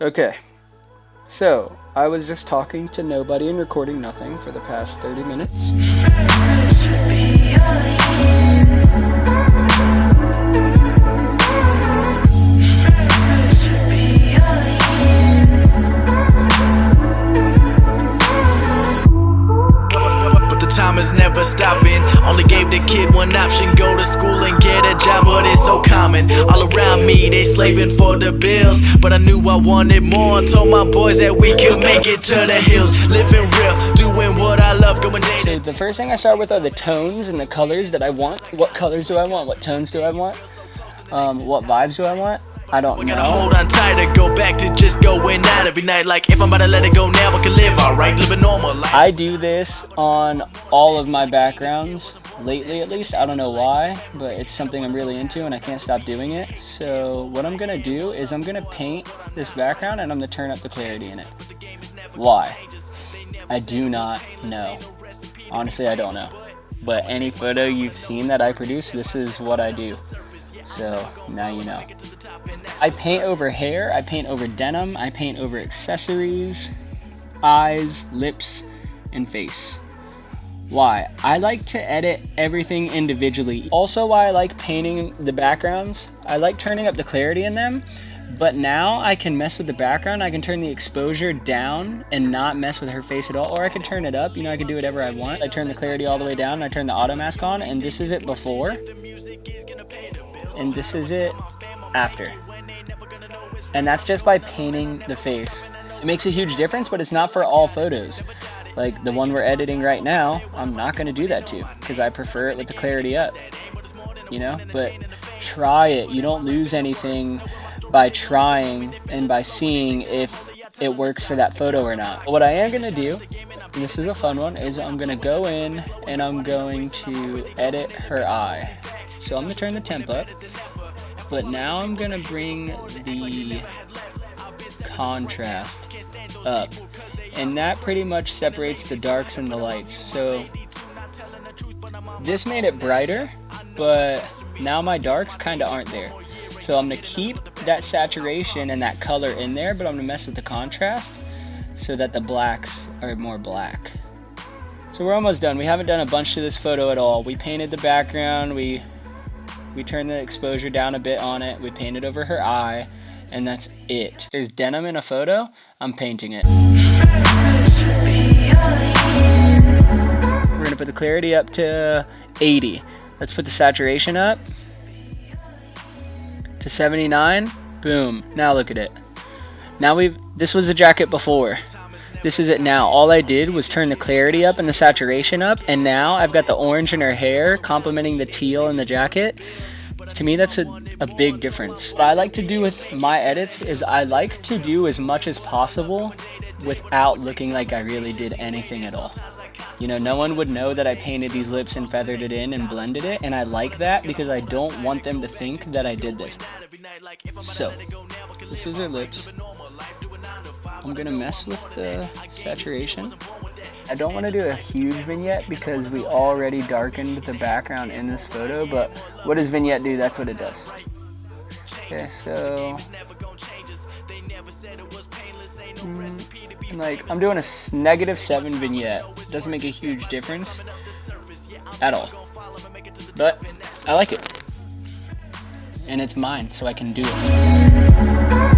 Okay, so I was just talking to nobody and recording nothing for the past 30 minutes. Time is never stopping. Only gave the kid one option: go to school and get a job. But it's so common all around me, they slaving for the bills. But I knew I wanted more. Told my boys that we could make it to the hills. Living real, doing what I love, going day. So the first thing I start with are the tones and the colors that I want. What colors do I want? What tones do I want? What vibes do I want? I don't know. Hold on tight to go back to just going out every night. Like if I'm about to let it go now, I can live alright, live a normal life. I do this on all of my backgrounds, lately at least. I don't know why, but it's something I'm really into and I can't stop doing it. So what I'm gonna do is I'm gonna paint this background and I'm gonna turn up the clarity in it. Why? I do not know. Honestly, I don't know. But any photo you've seen that I produce, this is what I do. So now you know. I paint over hair, I paint over denim, I paint over accessories, eyes, lips, and face. Why? I like to edit everything individually. Also why I like painting the backgrounds, I like turning up the clarity in them, but now I can mess with the background. I can turn the exposure down and not mess with her face at all, or I can turn it up. You know, I can do whatever I want. I turn the clarity all the way down, and I turn the auto mask on, and this is it before, and this is it after. And that's just by painting the face. It makes a huge difference, but it's not for all photos. Like the one we're editing right now, I'm not gonna do that to, because I prefer it with the clarity up, you know? But try it. You don't lose anything by trying and by seeing if it works for that photo or not. What I am gonna do, and this is a fun one, is I'm gonna go in and I'm going to edit her eye. So I'm gonna turn the temp up, but now I'm gonna bring the contrast up, and that pretty much separates the darks and the lights. So this made it brighter, but now my darks kind of aren't there. So I'm gonna keep that saturation and that color in there, but I'm gonna mess with the contrast so that the blacks are more black. So we're almost done. We haven't done a bunch to this photo at all. We painted the background, we turned the exposure down a bit on it, we painted over her eye, and that's it. If there's denim in a photo, I'm painting it. We're gonna put the clarity up to 80. Let's put the saturation up to 79. Boom. Now look at it. Now this was the jacket before. This is it now. All I did was turn the clarity up and the saturation up, and now I've got the orange in her hair complementing the teal in the jacket. To me, that's a big difference. What I like to do with my edits is I like to do as much as possible without looking like I really did anything at all. You know, no one would know that I painted these lips and feathered it in and blended it, and I like that because I don't want them to think that I did this. So, this is her lips. I'm gonna mess with the saturation. I don't want to do a huge vignette because we already darkened the background in this photo, but what does vignette do? That's what it does. Okay, so like I'm doing a -7 vignette. It doesn't make a huge difference at all, but I like it, and it's mine, so I can do it.